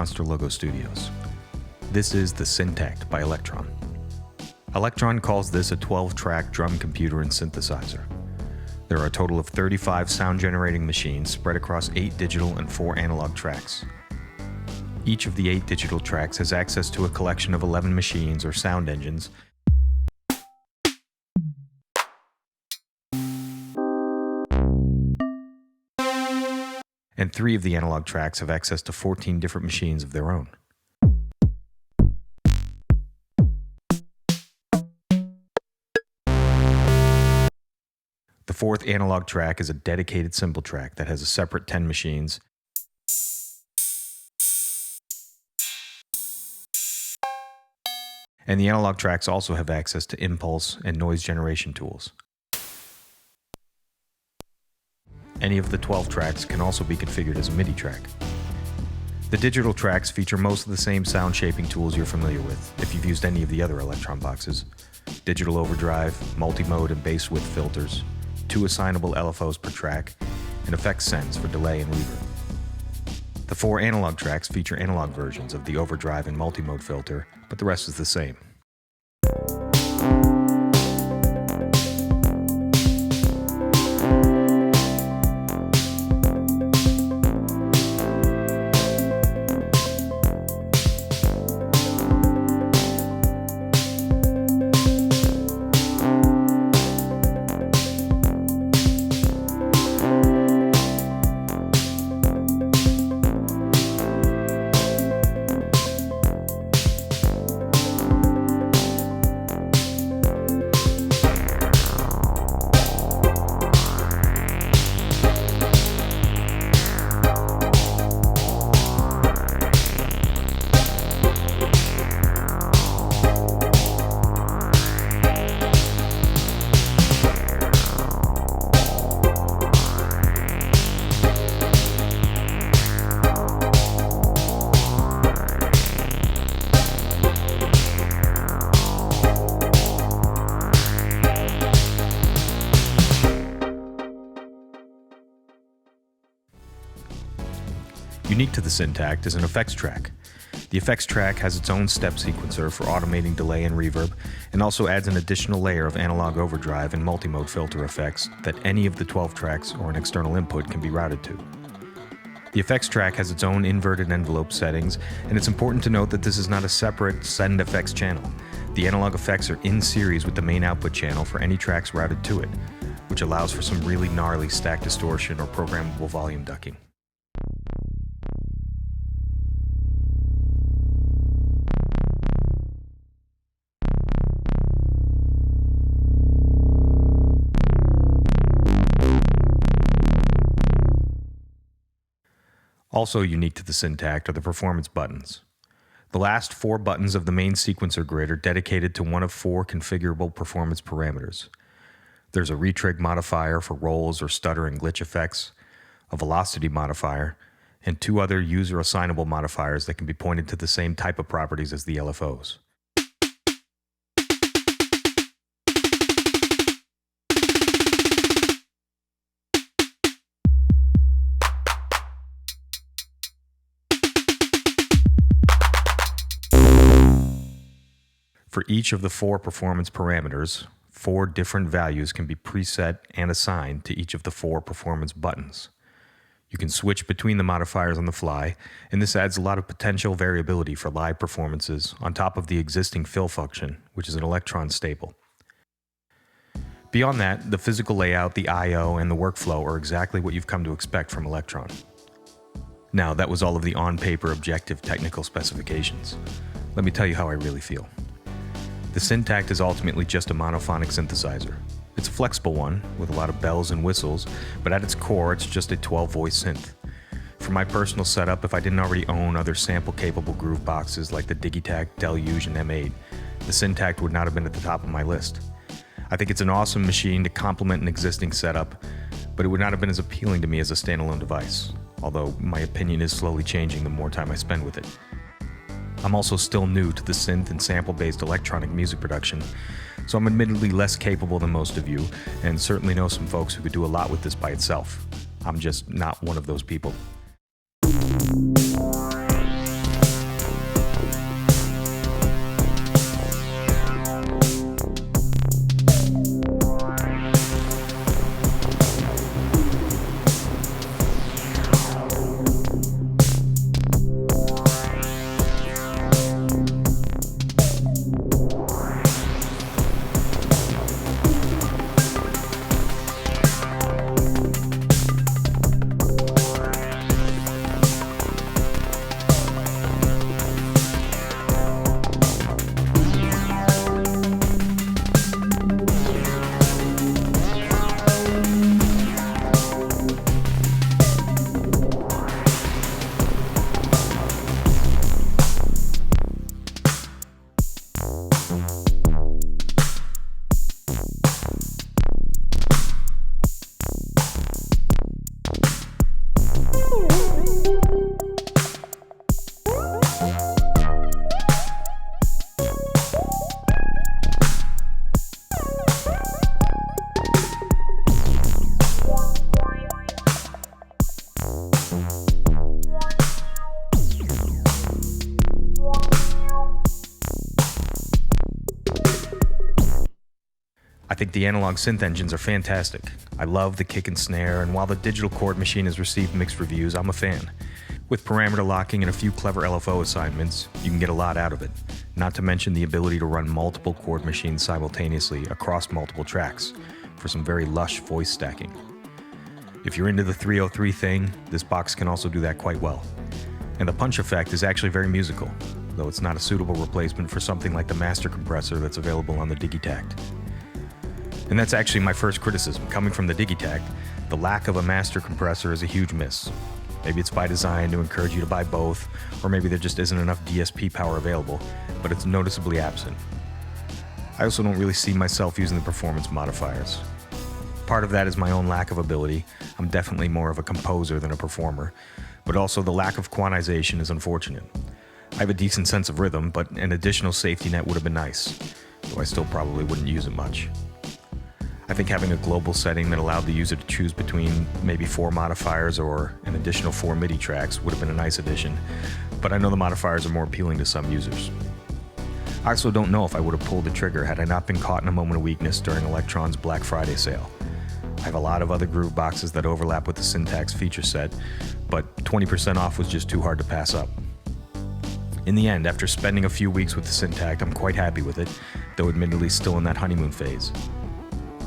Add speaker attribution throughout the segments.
Speaker 1: Monster Logo Studios. This is the Syntakt by Elektron. Elektron calls this a 12-track drum computer and synthesizer. There are a total of 35 sound-generating machines spread across 8 digital and 4 analog tracks. Each of the 8 digital tracks has access to a collection of 11 machines or sound engines, and 3 of the analog tracks have access to 14 different machines of their own. The 4th analog track is a dedicated cymbal track that has a separate 10 machines, and the analog tracks also have access to impulse and noise generation tools. Any of the 12 tracks can also be configured as a MIDI track. The digital tracks feature most of the same sound shaping tools you're familiar with if you've used any of the other Elektron boxes: digital overdrive, multi-mode and bass width filters, 2 assignable LFOs per track, and effects sends for delay and reverb. The 4 analog tracks feature analog versions of the overdrive and multi-mode filter, but the rest is the same. Unique to the Syntakt is an effects track. The effects track has its own step sequencer for automating delay and reverb, and also adds an additional layer of analog overdrive and multi-mode filter effects that any of the 12 tracks or an external input can be routed to. The effects track has its own inverted envelope settings, and it's important to note that this is not a separate send effects channel. The analog effects are in series with the main output channel for any tracks routed to it, which allows for some really gnarly stack distortion or programmable volume ducking. Also unique to the Syntakt are the performance buttons. The last 4 buttons of the main sequencer grid are dedicated to one of 4 configurable performance parameters. There's a retrig modifier for rolls or stutter and glitch effects, a velocity modifier, and 2 other user assignable modifiers that can be pointed to the same type of properties as the LFOs. For each of the 4 performance parameters, 4 different values can be preset and assigned to each of the 4 performance buttons. You can switch between the modifiers on the fly, and this adds a lot of potential variability for live performances on top of the existing fill function, which is an Elektron staple. Beyond that, the physical layout, the I/O, and the workflow are exactly what you've come to expect from Elektron. Now, that was all of the on-paper objective technical specifications. Let me tell you how I really feel. The Syntakt is ultimately just a monophonic synthesizer. It's a flexible one, with a lot of bells and whistles, but at its core, it's just a 12-voice synth. For my personal setup, if I didn't already own other sample-capable groove boxes like the Digitakt, Deluge, and M8, the Syntakt would not have been at the top of my list. I think it's an awesome machine to complement an existing setup, but it would not have been as appealing to me as a standalone device, although my opinion is slowly changing the more time I spend with it. I'm also still new to the synth and sample-based electronic music production, so I'm admittedly less capable than most of you, and certainly know some folks who could do a lot with this by itself. I'm just not one of those people. think the analog synth engines are fantastic. I love the kick and snare, and while the digital chord machine has received mixed reviews, I'm a fan. With parameter locking and a few clever LFO assignments, you can get a lot out of it, not to mention the ability to run multiple chord machines simultaneously across multiple tracks for some very lush voice stacking. If you're into the 303 thing, this box can also do that quite well. And the punch effect is actually very musical, though it's not a suitable replacement for something like the master compressor that's available on the Digitakt. And that's actually my first criticism. Coming from the Digitakt, the lack of a master compressor is a huge miss. Maybe it's by design to encourage you to buy both, or maybe there just isn't enough DSP power available, but it's noticeably absent. I also don't really see myself using the performance modifiers. Part of that is my own lack of ability. I'm definitely more of a composer than a performer, but also the lack of quantization is unfortunate. I have a decent sense of rhythm, but an additional safety net would have been nice, though I still probably wouldn't use it much. I think having a global setting that allowed the user to choose between maybe 4 modifiers or an additional 4 MIDI tracks would have been a nice addition, but I know the modifiers are more appealing to some users. I also don't know if I would have pulled the trigger had I not been caught in a moment of weakness during Elektron's Black Friday sale. I have a lot of other groove boxes that overlap with the Syntax feature set, but 20% off was just too hard to pass up. In the end, after spending a few weeks with the Syntakt, I'm quite happy with it, though admittedly still in that honeymoon phase.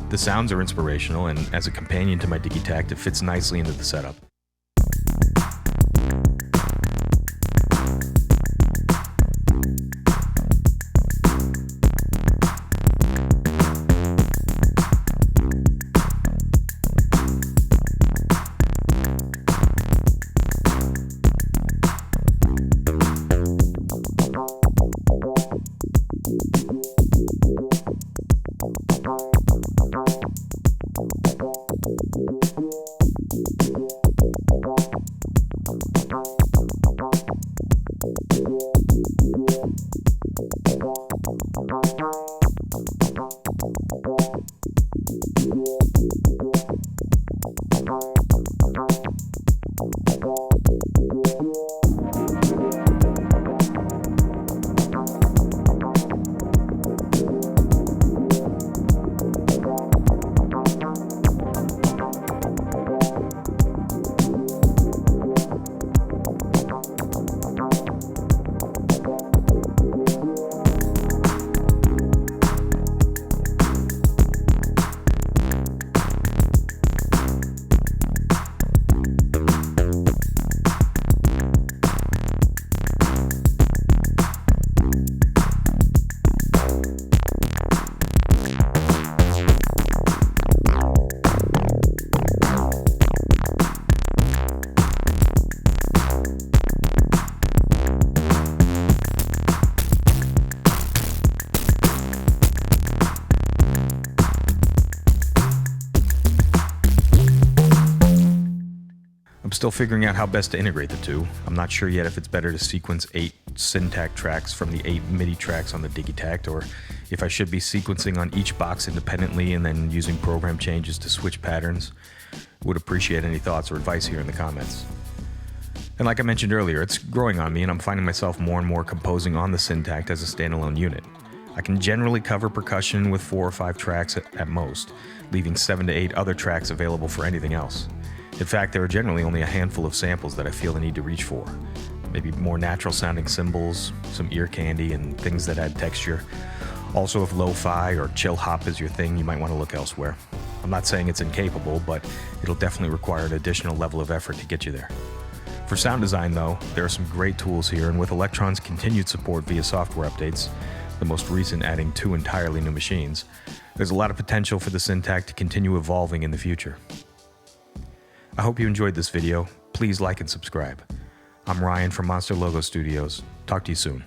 Speaker 1: The sounds are inspirational, and as a companion to my Digitakt, it fits nicely into the setup. I'm still figuring out how best to integrate the two. I'm not sure yet if it's better to sequence 8 Syntakt tracks from the 8 MIDI tracks on the Digitakt, or if I should be sequencing on each box independently and then using program changes to switch patterns. Would appreciate any thoughts or advice here in the comments. And like I mentioned earlier, it's growing on me and I'm finding myself more and more composing on the Syntakt as a standalone unit. I can generally cover percussion with 4 or 5 tracks at most, leaving 7 to 8 other tracks available for anything else. In fact, there are generally only a handful of samples that I feel the need to reach for. Maybe more natural sounding cymbals, some ear candy, and things that add texture. Also, if lo-fi or chill hop is your thing, you might want to look elsewhere. I'm not saying it's incapable, but it'll definitely require an additional level of effort to get you there. For sound design though, there are some great tools here, and with Elektron's continued support via software updates, the most recent adding 2 entirely new machines, there's a lot of potential for the Syntakt to continue evolving in the future. I hope you enjoyed this video. Please like and subscribe. I'm Ryan from Monster Logo Studios. Talk to you soon.